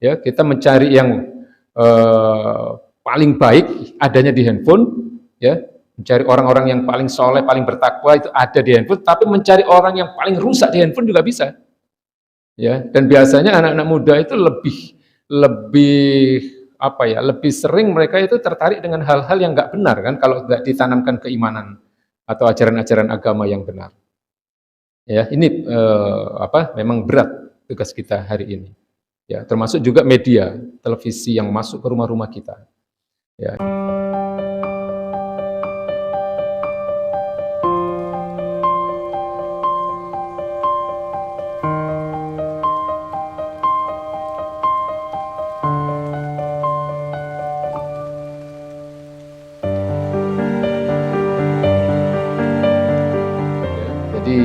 Ya, kita mencari yang paling baik adanya di handphone, ya, mencari orang-orang yang paling soleh, paling bertakwa itu ada di handphone, tapi mencari orang yang paling rusak di handphone juga bisa. Ya, dan biasanya anak-anak muda itu lebih lebih sering mereka itu tertarik dengan hal-hal yang nggak benar kan, kalau nggak ditanamkan keimanan atau ajaran-ajaran agama yang benar. Ya, ini memang berat tugas kita hari ini. Ya, termasuk juga media, televisi yang masuk ke rumah-rumah kita. Ya. Jadi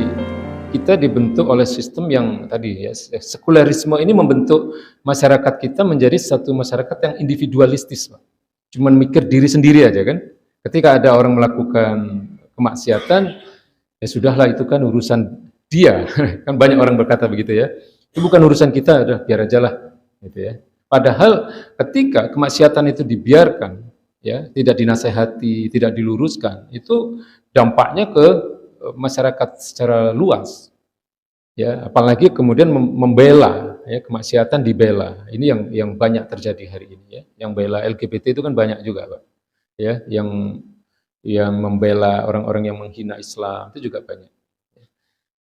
kita dibentuk oleh sistem yang tadi ya, sekularisme ini membentuk masyarakat kita menjadi satu masyarakat yang individualistis, Pak. Cuman mikir diri sendiri aja kan. Ketika ada orang melakukan kemaksiatan, ya sudahlah itu kan urusan dia. Kan banyak orang berkata begitu ya. Itu bukan urusan kita, udah biar aja lah gitu ya. Padahal ketika kemaksiatan itu dibiarkan, ya, tidak dinasehati, tidak diluruskan, itu dampaknya ke masyarakat secara luas. Ya, apalagi kemudian membela, ya, kemaksiatan dibela. Ini yang banyak terjadi hari ini ya. Yang bela LGBT itu kan banyak juga, Pak. Ya, yang membela orang-orang yang menghina Islam itu juga banyak.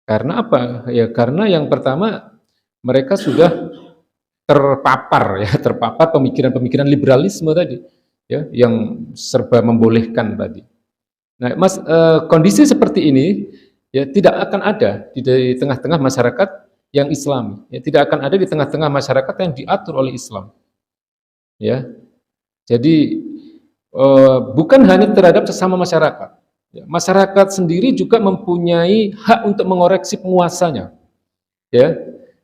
Karena apa? Ya karena yang pertama mereka sudah terpapar pemikiran-pemikiran liberalisme tadi, ya, yang serba membolehkan tadi. Nah, Mas, kondisi seperti ini ya tidak akan ada di tengah-tengah masyarakat yang Islami, ya, tidak akan ada di tengah-tengah masyarakat yang diatur oleh Islam. Ya. Jadi bukan hanya terhadap sesama masyarakat. Ya, masyarakat sendiri juga mempunyai hak untuk mengoreksi penguasanya. Ya.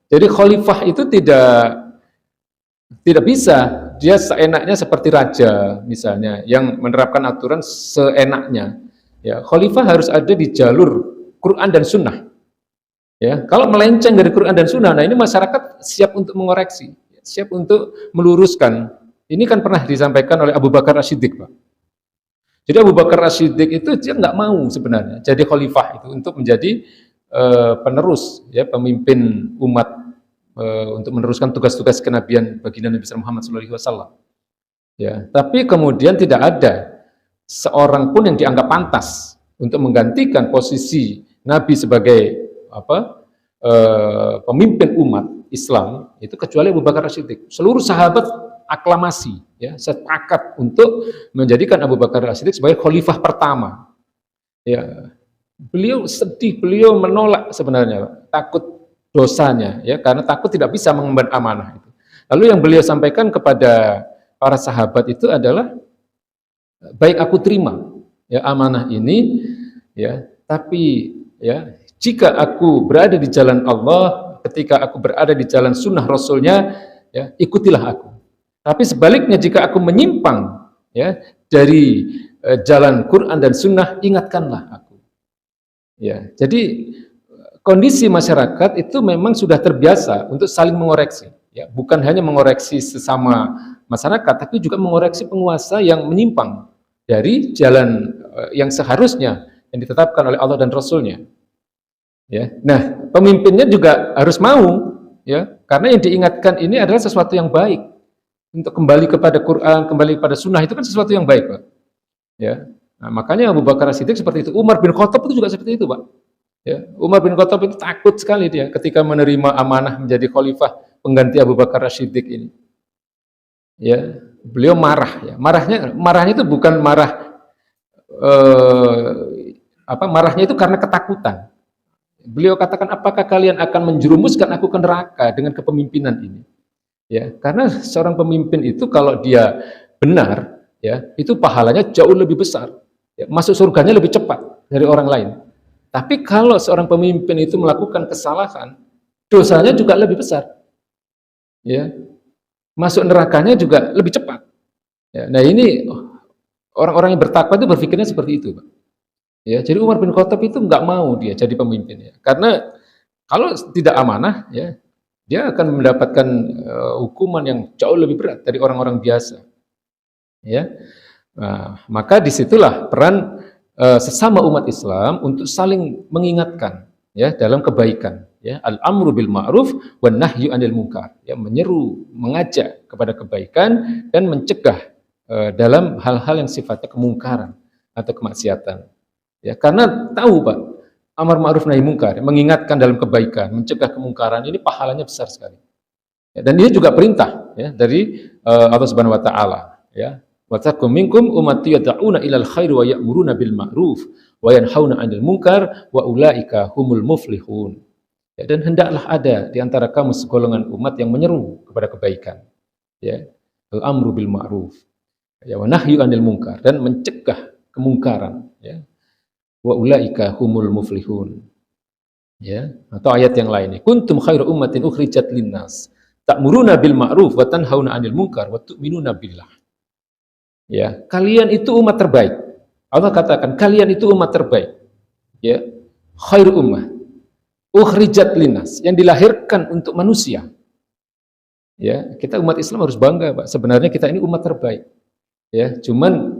Jadi khalifah itu tidak bisa dia seenaknya seperti raja misalnya yang menerapkan aturan seenaknya. Ya, khalifah harus ada di jalur Quran dan Sunnah. Ya, kalau melenceng dari Quran dan Sunnah, nah ini masyarakat siap untuk mengoreksi, siap untuk meluruskan. Ini kan pernah disampaikan oleh Abu Bakar As-Siddiq, Pak. Jadi Abu Bakar As-Siddiq itu dia nggak mau sebenarnya jadi khalifah itu untuk menjadi penerus, ya, pemimpin umat untuk meneruskan tugas-tugas kenabian baginda Nabi Muhammad SAW. Ya, tapi kemudian tidak ada seorang pun yang dianggap pantas untuk menggantikan posisi Nabi sebagai pemimpin umat Islam itu kecuali Abu Bakar As-Siddiq. Seluruh sahabat aklamasi, ya, sepakat untuk menjadikan Abu Bakar As-Siddiq sebagai khalifah pertama. Ya, beliau sedih, beliau menolak sebenarnya, takut dosanya, ya, karena takut tidak bisa mengemban amanah itu. Lalu yang beliau sampaikan kepada para sahabat itu adalah, baik aku terima, ya, amanah ini, ya, tapi ya jika aku berada di jalan Allah, ketika aku berada di jalan sunnah Rasulnya, ya, ikutilah aku. Tapi sebaliknya jika aku menyimpang, ya, dari jalan Quran dan Sunnah, ingatkanlah aku. Ya, jadi kondisi masyarakat itu memang sudah terbiasa untuk saling mengoreksi, ya, bukan hanya mengoreksi sesama masyarakat, tapi juga mengoreksi penguasa yang menyimpang dari jalan yang seharusnya yang ditetapkan oleh Allah dan Rasulnya. Ya, nah pemimpinnya juga harus mau, ya, karena yang diingatkan ini adalah sesuatu yang baik untuk kembali kepada Quran, kembali kepada Sunnah itu kan sesuatu yang baik, Pak. Ya, nah, makanya Abu Bakar As-Siddiq seperti itu. Umar bin Khattab itu juga seperti itu, Pak. Ya, Umar bin Khattab itu takut sekali dia ketika menerima amanah menjadi khalifah pengganti Abu Bakar As-Siddiq ini. Ya, beliau marah, ya. Marahnya itu bukan marah marahnya itu karena ketakutan. Beliau katakan, apakah kalian akan menjerumuskan aku ke neraka dengan kepemimpinan ini? Ya, karena seorang pemimpin itu kalau dia benar, ya, itu pahalanya jauh lebih besar. Ya, masuk surganya lebih cepat dari orang lain. Tapi kalau seorang pemimpin itu melakukan kesalahan, dosanya juga lebih besar. Ya, masuk nerakanya juga lebih cepat. Ya, nah ini orang-orang yang bertakwa itu berpikirnya seperti itu, Pak. Ya, jadi Umar bin Khattab itu nggak mau dia jadi pemimpin, ya. Karena kalau tidak amanah, ya, dia akan mendapatkan hukuman yang jauh lebih berat dari orang-orang biasa. Ya, nah, maka disitulah peran sesama umat Islam untuk saling mengingatkan, ya, dalam kebaikan. Ya, al-amru bil ma'ruf wan nahyu 'anil munkar. Ya, menyeru, mengajak kepada kebaikan dan mencegah dalam hal-hal yang sifatnya kemungkaran atau kemaksiatan. Ya, karena tahu Pak, amar ma'ruf nahi mungkar, mengingatkan dalam kebaikan, mencegah kemungkaran ini pahalanya besar sekali. Ya, dan ini juga perintah, ya, dari Allah Subhanahu wa taala, ya. Wa takum minkum ummati yad'una ilal khairi wa ya'muruna bil ma'ruf wa yanhauna 'anil munkar wa ulaika humul muflihun. Ya, dan hendaklah ada di antara kamu segolongan umat yang menyeru kepada kebaikan, ya, al-amru bil ma'ruf, ya, wa nahyu 'anil munkar, dan mencegah kemungkaran, ya, wa ulaika humul muflihun. Ya, atau ayat yang lainnya, kuntum khairu ummatin ukhrijat linnas ta'muruna bil ma'ruf wa tanhauna 'anil munkar wa tu'minuna billah. Ya, kalian itu umat terbaik. Allah katakan kalian itu umat terbaik. Ya, khairu ummah ukhrijat linnas, yang dilahirkan untuk manusia. Ya, kita umat Islam harus bangga, Pak. Sebenarnya kita ini umat terbaik. Ya, cuman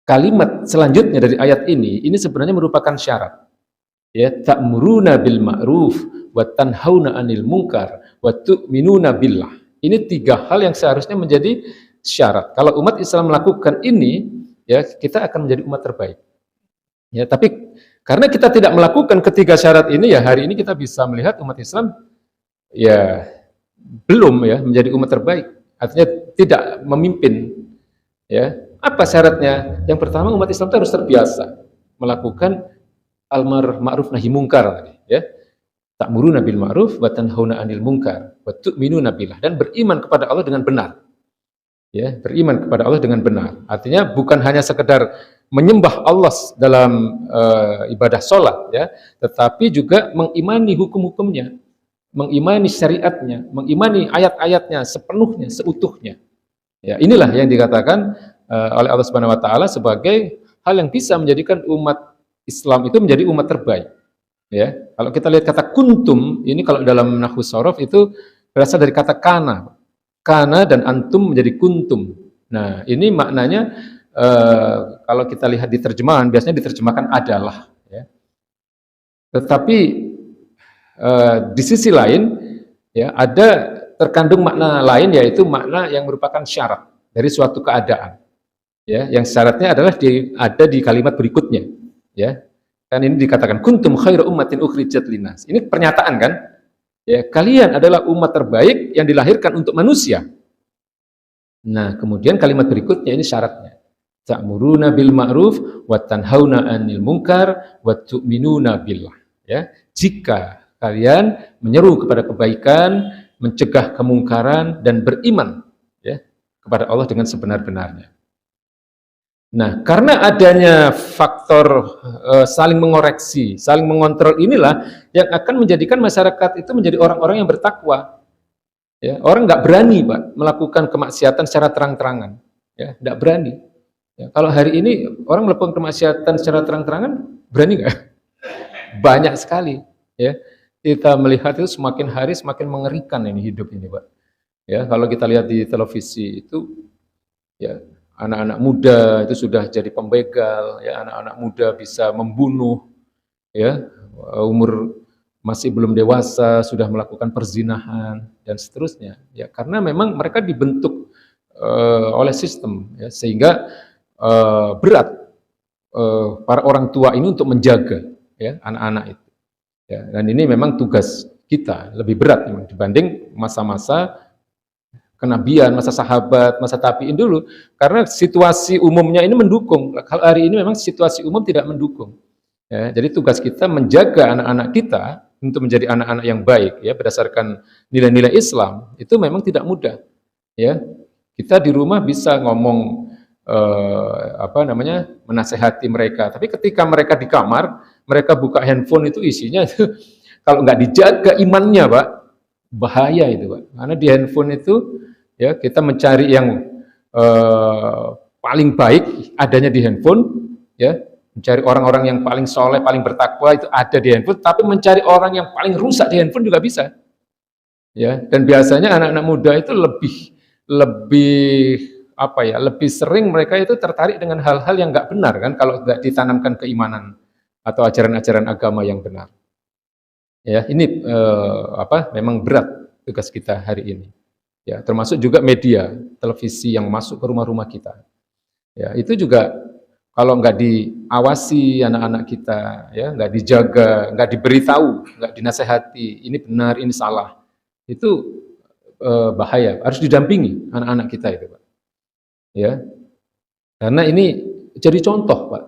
kalimat selanjutnya dari ayat ini sebenarnya merupakan syarat. Ya, ta'muruna bil ma'ruf wa tanhauna 'anil munkar wa tu'minuna billah. Ini tiga hal yang seharusnya menjadi syarat. Kalau umat Islam melakukan ini, ya, kita akan menjadi umat terbaik. Ya, tapi karena kita tidak melakukan ketiga syarat ini, ya, hari ini kita bisa melihat umat Islam, ya, belum, ya, menjadi umat terbaik. Artinya tidak memimpin. Ya, apa syaratnya? Yang pertama, umat Islam harus terbiasa melakukan amar ma'ruf nahi mungkar, ya. Ta'muruna bil ma'ruf wa tanhauna 'anil munkar wa tu'minuna billah, dan beriman kepada Allah dengan benar. Ya, beriman kepada Allah dengan benar. Artinya bukan hanya sekedar menyembah Allah dalam ibadah sholat, ya, tetapi juga mengimani hukum-hukumnya, mengimani syariatnya, mengimani ayat-ayatnya sepenuhnya, seutuhnya. Ya, inilah yang dikatakan oleh Allah Subhanahu wa taala sebagai hal yang bisa menjadikan umat Islam itu menjadi umat terbaik. Ya, kalau kita lihat kata kuntum, ini kalau dalam nahwu shorof itu berasal dari kata kana. Kana dan antum menjadi kuntum. Nah, ini maknanya kalau kita lihat di terjemahan, biasanya diterjemahkan adalah. Ya. Tetapi di sisi lain, ya, ada terkandung makna lain, yaitu makna yang merupakan syarat dari suatu keadaan. Ya, yang syaratnya adalah ada di kalimat berikutnya. Ya, kan ini dikatakan kuntum khairu ummatin ukhrijat linnas. Ini pernyataan kan? Ya, kalian adalah umat terbaik yang dilahirkan untuk manusia. Nah, kemudian kalimat berikutnya ini syaratnya. Ta'muruna bil ma'ruf wa tanhauna 'anil munkar wa tu'minuna billah. Ya, jika kalian menyeru kepada kebaikan, mencegah kemungkaran, dan beriman, ya, kepada Allah dengan sebenar-benarnya. Nah, karena adanya faktor saling mengoreksi, saling mengontrol inilah yang akan menjadikan masyarakat itu menjadi orang-orang yang bertakwa. Ya, orang nggak berani, Pak, melakukan kemaksiatan secara terang-terangan. Ya, nggak berani. Ya, kalau hari ini orang melakukan kemaksiatan secara terang-terangan, berani nggak? Banyak sekali. Ya, kita melihat itu semakin hari semakin mengerikan ini hidup ini, Pak. Ya, kalau kita lihat di televisi itu, ya, anak-anak muda itu sudah jadi pembegal, ya, anak-anak muda bisa membunuh, ya, umur masih belum dewasa sudah melakukan perzinahan dan seterusnya, ya, karena memang mereka dibentuk oleh sistem, ya, sehingga berat para orang tua ini untuk menjaga, ya, anak-anak itu, ya, dan ini memang tugas kita lebih berat memang dibanding masa-masa kenabian, masa sahabat, masa tabi'in dulu, karena situasi umumnya ini mendukung. Kalau hari ini memang situasi umum tidak mendukung. Ya, jadi tugas kita menjaga anak-anak kita untuk menjadi anak-anak yang baik, ya, berdasarkan nilai-nilai Islam, itu memang tidak mudah. Ya, kita di rumah bisa ngomong menasehati mereka, tapi ketika mereka di kamar, mereka buka handphone itu isinya kalau nggak dijaga imannya, Pak, bahaya itu, Pak. Karena di handphone itu, ya, kita mencari yang paling baik adanya di handphone, ya, mencari orang-orang yang paling soleh, paling bertakwa itu ada di handphone, tapi mencari orang yang paling rusak di handphone juga bisa. ya. Dan biasanya anak-anak muda itu lebih lebih apa ya, lebih sering mereka itu tertarik dengan hal-hal yang nggak benar kan, kalau nggak ditanamkan keimanan atau ajaran-ajaran agama yang benar. Ya, ini apa, memang berat tugas kita hari ini. Ya, termasuk juga media, televisi yang masuk ke rumah-rumah kita. Ya, itu juga kalau nggak diawasi anak-anak kita, ya, nggak dijaga, nggak diberitahu, nggak dinasehati, ini benar, ini salah, itu bahaya. Harus didampingi anak-anak kita itu, Pak. Ya, karena ini jadi contoh, Pak.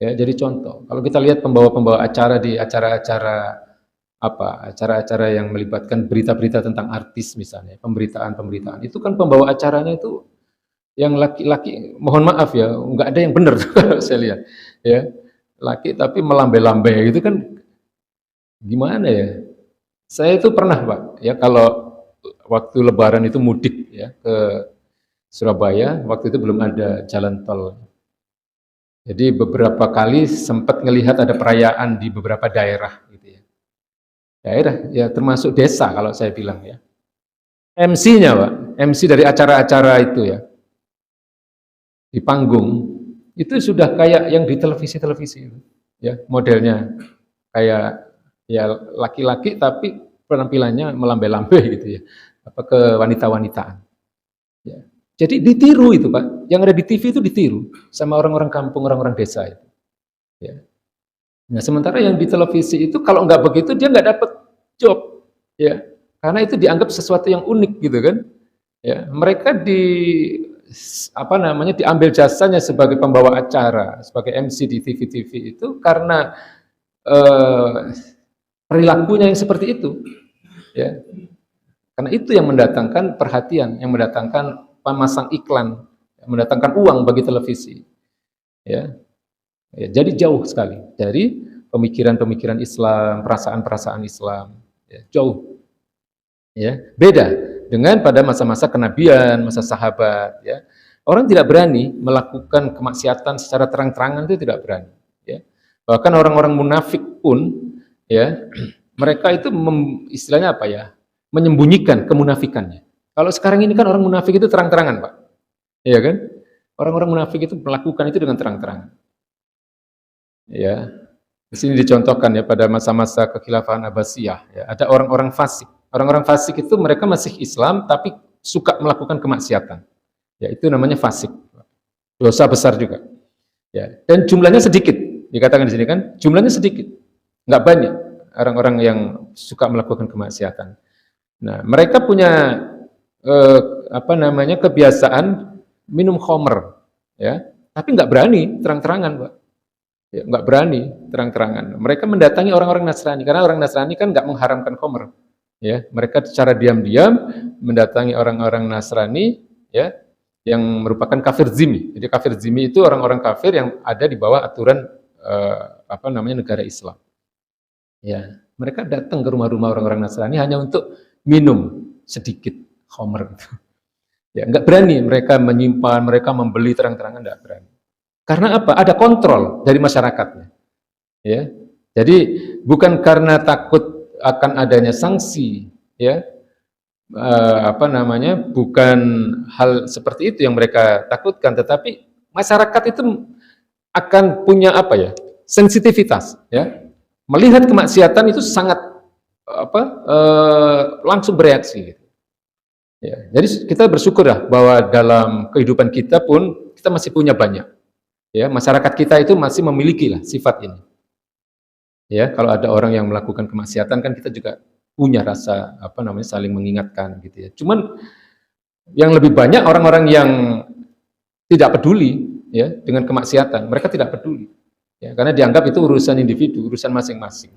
Ya, jadi contoh. Kalau kita lihat pembawa-pembawa acara di acara-acara apa, acara-acara yang melibatkan berita-berita tentang artis misalnya, pemberitaan-pemberitaan, itu kan pembawa acaranya itu yang laki-laki, mohon maaf ya, nggak ada yang benar kalau saya lihat, ya. Laki tapi melambai-lambai gitu kan, gimana ya? Saya itu pernah, Pak, ya, kalau waktu Lebaran itu mudik ya ke Surabaya, waktu itu belum ada jalan tol. Jadi beberapa kali sempat ngelihat ada perayaan di beberapa daerah gitu ya. Daerah ya termasuk desa kalau saya bilang ya. MC-nya, Pak, MC dari acara-acara itu ya, di panggung, itu sudah kayak yang di televisi-televisi itu, ya, modelnya kayak ya laki-laki tapi penampilannya melambai-lambai gitu ya, apa ke wanita-wanitaan. Ya. Jadi ditiru itu, Pak, yang ada di TV itu ditiru sama orang-orang kampung, orang-orang desa itu. Ya. Nah, sementara yang di televisi itu kalau nggak begitu dia nggak dapat job, ya, karena itu dianggap sesuatu yang unik gitu kan. Ya, mereka apa namanya, diambil jasanya sebagai pembawa acara, sebagai MC di TV-TV itu karena perilakunya yang seperti itu, ya. Karena itu yang mendatangkan perhatian, yang mendatangkan pemasang iklan, yang mendatangkan uang bagi televisi, ya. Ya, jadi jauh sekali dari pemikiran-pemikiran Islam, perasaan-perasaan Islam, ya, jauh, ya. Beda dengan pada masa-masa kenabian, masa sahabat, ya. Orang tidak berani melakukan kemaksiatan secara terang-terangan, itu tidak berani, ya. Bahkan orang-orang munafik pun, ya, mereka itu istilahnya apa ya, menyembunyikan kemunafikannya. Kalau sekarang ini kan orang munafik itu terang-terangan, Pak. Iya kan? Orang-orang munafik itu melakukan itu dengan terang-terangan. Ya. Di sini dicontohkan ya pada masa-masa kekhilafahan Abbasiyah, ya, ada orang-orang fasik. Orang-orang fasik itu mereka masih Islam tapi suka melakukan kemaksiatan. Ya, itu namanya fasik. Dosa besar juga. Ya, dan jumlahnya sedikit. Dikatakan di sini kan, jumlahnya sedikit. Nggak banyak orang-orang yang suka melakukan kemaksiatan. Nah, mereka punya apa namanya, kebiasaan minum khamr, ya, tapi nggak berani terang-terangan, Pak. Ya, nggak berani terang-terangan. Mereka mendatangi orang-orang Nasrani karena orang Nasrani kan nggak mengharamkan khamr. Ya, mereka secara diam-diam mendatangi orang-orang Nasrani, ya, yang merupakan kafir zimmi. Jadi kafir zimmi itu orang-orang kafir yang ada di bawah aturan apa namanya, negara Islam. Ya, mereka datang ke rumah-rumah orang-orang Nasrani hanya untuk minum sedikit khamr itu. Ya, nggak berani mereka menyimpan, mereka membeli terang-terangan, nggak berani. Karena apa? Ada kontrol dari masyarakatnya. Ya. Jadi bukan karena takut akan adanya sanksi, ya, apa namanya, bukan hal seperti itu yang mereka takutkan, tetapi masyarakat itu akan punya apa ya, sensitivitas, ya, melihat kemaksiatan itu sangat apa, langsung bereaksi. Gitu. Ya. Jadi kita bersyukur ya bahwa dalam kehidupan kita pun kita masih punya banyak. Ya, masyarakat kita itu masih memiliki lah sifat ini. Ya, kalau ada orang yang melakukan kemaksiatan kan kita juga punya rasa apa namanya, saling mengingatkan gitu ya. Cuman yang lebih banyak orang-orang yang tidak peduli ya dengan kemaksiatan, mereka tidak peduli. Ya, karena dianggap itu urusan individu, urusan masing-masing.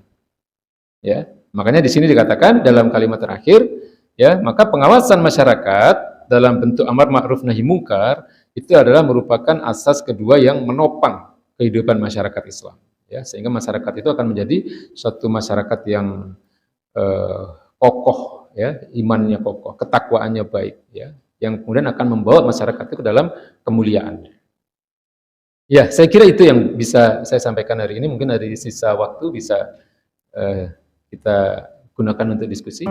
Ya, makanya di sini dikatakan dalam kalimat terakhir, ya, maka pengawasan masyarakat dalam bentuk amar ma'ruf nahi mungkar itu adalah merupakan asas kedua yang menopang kehidupan masyarakat Islam, ya, sehingga masyarakat itu akan menjadi suatu masyarakat yang kokoh, ya, imannya kokoh, ketakwaannya baik, ya, yang kemudian akan membawa masyarakat itu ke dalam kemuliaan. Ya, saya kira itu yang bisa saya sampaikan hari ini. Mungkin dari sisa waktu bisa kita gunakan untuk diskusi.